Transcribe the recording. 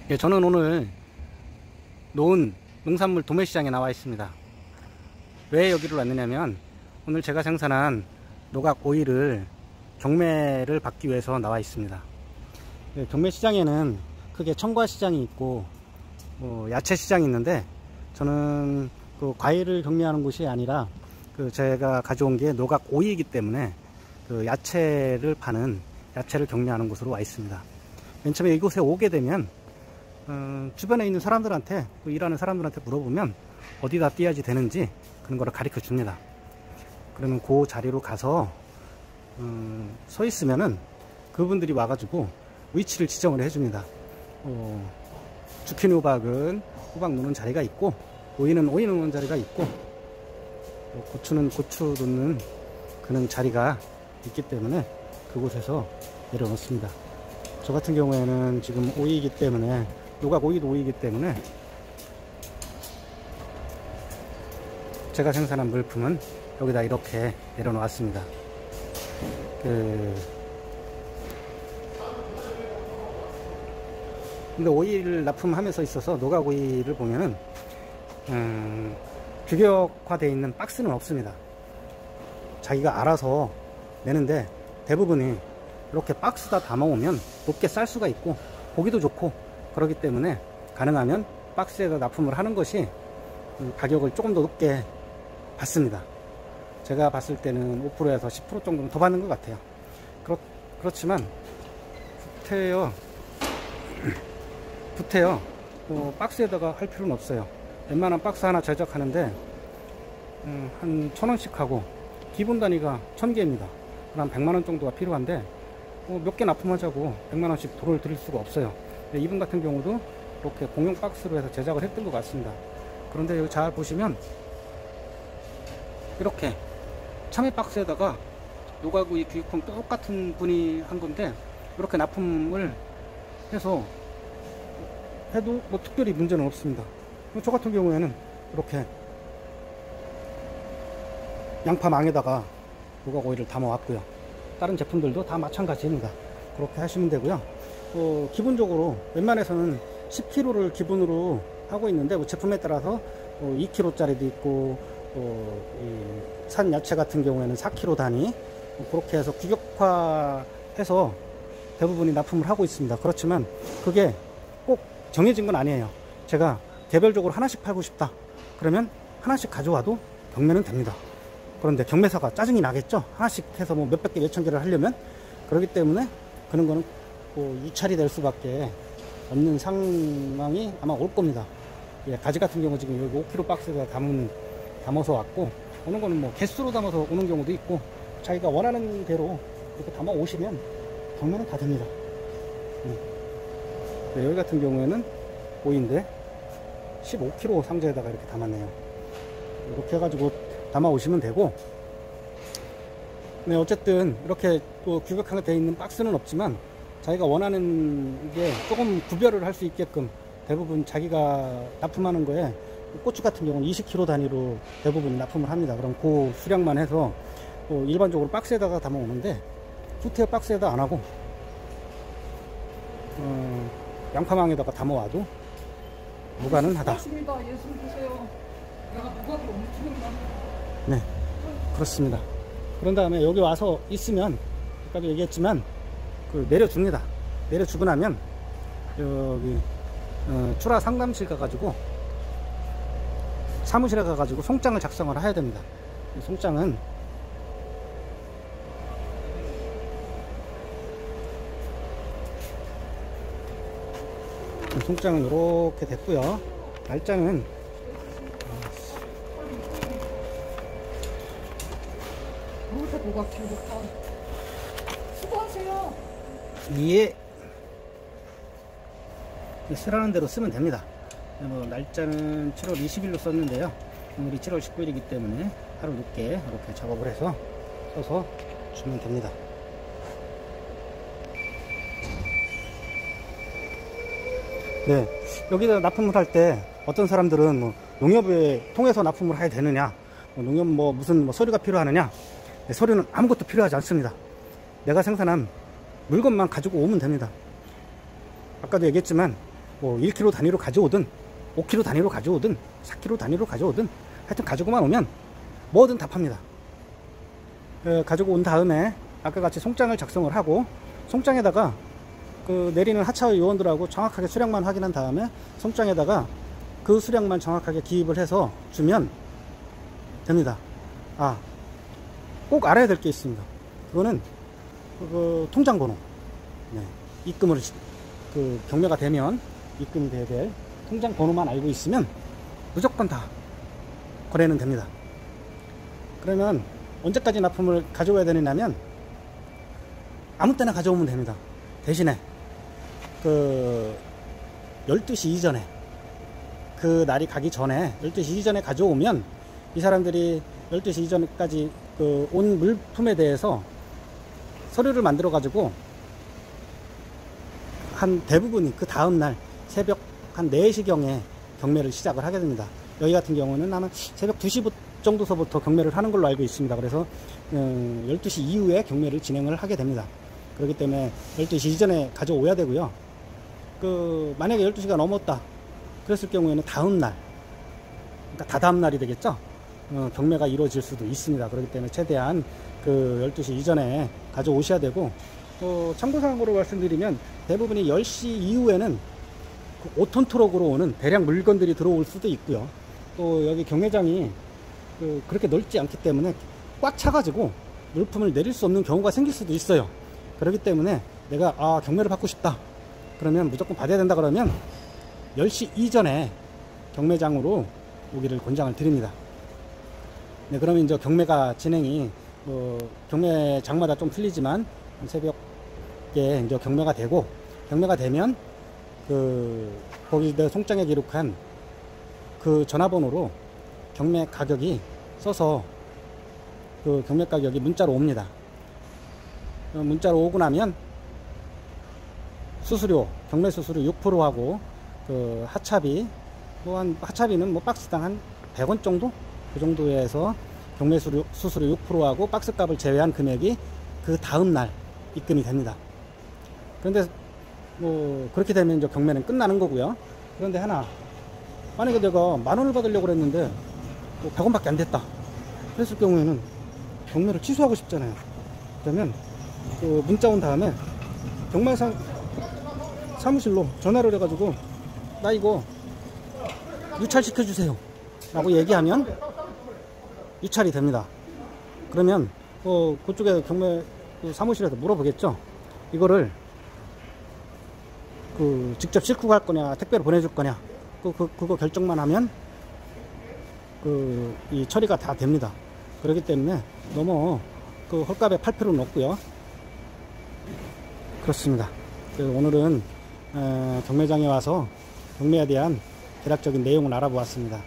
예, 저는 오늘 노은 농산물 도매시장에 나와 있습니다. 왜 여기로 왔느냐면 오늘 제가 생산한 노각 오이를 경매를 받기 위해서 나와 있습니다. 예, 경매시장에는 크게 청과시장이 있고 야채시장이 있는데, 저는 그 과일을 경매하는 곳이 아니라 제가 가져온 게 노각 오이이기 때문에 야채를 파는, 야채를 경매하는 곳으로 와 있습니다. 맨 처음에 이곳에 오게 되면 주변에 있는 사람들한테, 일하는 사람들한테 물어보면 어디다 띄어야지 되는지 그런 거를 가르쳐 줍니다. 그러면 그 자리로 가서 서 있으면은 그분들이 와가지고 위치를 지정을 해줍니다. 죽힌 호박은 호박 놓는 자리가 있고, 오이는 오이 놓는 자리가 있고, 고추는 고추 놓는 그런 자리가 있기 때문에 그곳에서 내려놓습니다. 저 같은 경우에는 지금 오이이기 때문에, 노각 오이도 오이이기 때문에 제가 생산한 물품은 여기다 이렇게 내려놓았습니다. 근데 오이를 납품하면서 있어서 노각 오이를 보면은 규격화되어 있는 박스는 없습니다. 자기가 알아서 내는데, 대부분이 이렇게 박스다 담아오면 높게 쌀 수가 있고 보기도 좋고 그렇기 때문에 가능하면 박스에다 납품을 하는 것이 가격을 조금 더 높게 받습니다. 제가 봤을 때는 5%에서 10% 정도는 더 받는 것 같아요. 그렇지만 부태요 박스에다가 할 필요는 없어요. 웬만한 박스 하나 제작하는데 한 1,000원씩 하고 기본 단위가 1,000개입니다. 그럼 100만원 정도가 필요한데 몇 개 납품하자고 100만원씩 돈을 드릴 수가 없어요. 이분 같은 경우도 이렇게 공용 박스로 해서 제작을 했던 것 같습니다. 그런데 여기 잘 보시면 이렇게 참외 박스에다가 노각오이 규격품 똑같은 분이 한 건데, 이렇게 납품을 해서 해도 뭐 특별히 문제는 없습니다. 저 같은 경우에는 이렇게 양파망에다가 노각오이를 담아 왔고요. 다른 제품들도 다 마찬가지입니다. 그렇게 하시면 되고요. 기본적으로 웬만해서는 10kg를 기본으로 하고 있는데, 제품에 따라서 2kg 짜리도 있고, 산 야채 같은 경우에는 4kg 단위, 그렇게 해서 규격화해서 대부분이 납품을 하고 있습니다. 그렇지만 그게 꼭 정해진 건 아니에요. 제가 개별적으로 하나씩 팔고 싶다 그러면 하나씩 가져와도 경매는 됩니다. 그런데 경매사가 짜증이 나겠죠. 하나씩 해서 뭐 몇백 개, 몇천 개를 하려면. 그렇기 때문에 그런 거는 유찰이 될 수밖에 없는 상황이 아마 올 겁니다. 예, 가지 같은 경우 지금 여기 5kg 박스에다 담아서 왔고, 오는 거는 뭐 개수로 담아서 오는 경우도 있고, 자기가 원하는 대로 이렇게 담아 오시면 경매는 다 됩니다. 네, 여기 같은 경우에는 오이인데 15kg 상자에다가 이렇게 담았네요. 이렇게 해가지고 담아 오시면 되고, 네, 어쨌든 이렇게 규격화가 되어 있는 박스는 없지만 자기가 원하는 게 조금 구별을 할 수 있게끔 대부분 자기가 납품하는 거에, 고추 같은 경우는 20kg 단위로 대부분 납품을 합니다. 그럼 그 수량만 해서 일반적으로 박스에다가 담아 오는데, 후퇴 박스에다 안 하고 양파망에다가 담아 와도 무관은 하다. 맞습니다. 예수 보세요. 내가 무관으로 엄청나. 네, 그렇습니다. 그런 다음에 여기 와서 있으면, 아까도 얘기했지만 내려줍니다. 내려주고 나면 여기 출하 상담실 가가지고, 사무실에 가가지고 송장을 작성을 해야 됩니다. 송장은 이렇게 됐고요. 날짜는 수고하세요. 예, 쓰라는 대로 쓰면 됩니다. 날짜는 7월 20일로 썼는데요. 오늘이 7월 19일이기 때문에 하루 늦게 이렇게 작업을 해서 써서 주면 됩니다. 네, 여기다 납품을 할 때 어떤 사람들은 농협에 통해서 납품을 해야 되느냐, 농협 무슨 서류가 필요하느냐. 네, 서류는 아무것도 필요하지 않습니다. 내가 생산한 물건만 가지고 오면 됩니다. 아까도 얘기했지만 뭐 1kg 단위로 가져오든 5kg 단위로 가져오든 4kg 단위로 가져오든 하여튼 가지고만 오면 뭐든 다 팝니다. 가지고 온 다음에 아까 같이 송장을 작성을 하고 송장에다가 그 내리는 하차 요원들하고 정확하게 수량만 확인한 다음에 송장에다가 그 수량만 정확하게 기입을 해서 주면 됩니다. 아, 꼭 알아야 될 게 있습니다. 그거는 그 통장 번호. 네. 입금을 그 경매가 되면 입금이 돼야 될 통장 번호만 알고 있으면 무조건 다 거래는 됩니다. 그러면 언제까지 납품을 가져와야 되느냐면 아무 때나 가져오면 됩니다. 대신에 그 12시 이전에, 그 날이 가기 전에 12시 이전에 가져오면 이 사람들이 12시 이전까지 그 온 물품에 대해서 서류를 만들어 가지고 한 대부분이 그 다음날 새벽 한 4시경에 경매를 시작을 하게 됩니다. 여기 같은 경우는 아마 새벽 2시 정도서부터 경매를 하는 걸로 알고 있습니다. 그래서 12시 이후에 경매를 진행을 하게 됩니다. 그렇기 때문에 12시 이전에 가져오야 되고요. 그 만약에 12시가 넘었다 그랬을 경우에는 다음날, 그러니까 다다음 날이 되겠죠. 경매가 이루어질 수도 있습니다. 그렇기 때문에 최대한 그 12시 이전에 가져오셔야 되고, 참고사항으로 말씀드리면 대부분이 10시 이후에는 그 5톤 트럭으로 오는 대량 물건들이 들어올 수도 있고요. 또 여기 경매장이 그렇게 넓지 않기 때문에 꽉 차가지고 물품을 내릴 수 없는 경우가 생길 수도 있어요. 그렇기 때문에 내가 경매를 받고 싶다 그러면 무조건 받아야 된다 그러면 10시 이전에 경매장으로 오기를 권장을 드립니다. 네, 그러면 이제 경매가 진행이 경매장마다 좀 틀리지만 새벽에 이제 경매가 되고, 경매가 되면 거기 내 송장에 기록한 그 전화번호로 경매 가격이 써서 그 경매 가격이 문자로 옵니다. 문자로 오고 나면 수수료, 경매 수수료 6%하고 그 하차비, 하차비는 뭐 박스당 한 100원 정도? 그 정도에서 경매 수수료 6%하고 박스값을 제외한 금액이 그 다음날 입금이 됩니다. 그런데 뭐 그렇게 되면 이제 경매는 끝나는 거고요. 그런데 하나, 만약에 내가 10,000원을 받으려고 그랬는데 100원밖에 안 됐다 그랬을 경우에는 경매를 취소하고 싶잖아요. 그러면 그 문자 온 다음에 경매사 사무실로 전화를 해가지고 나 이거 유찰시켜 주세요 라고 얘기하면 유찰이 됩니다. 그러면 그쪽에 경매 사무실에서 물어보겠죠. 이거를 직접 싣고 갈 거냐 택배로 보내줄 거냐 그거 결정만 하면 이 처리가 다 됩니다. 그렇기 때문에 너무 헐값에 팔 필요는 없고요. 그렇습니다. 오늘은 경매장에 와서 경매에 대한 대략적인 내용을 알아보았습니다.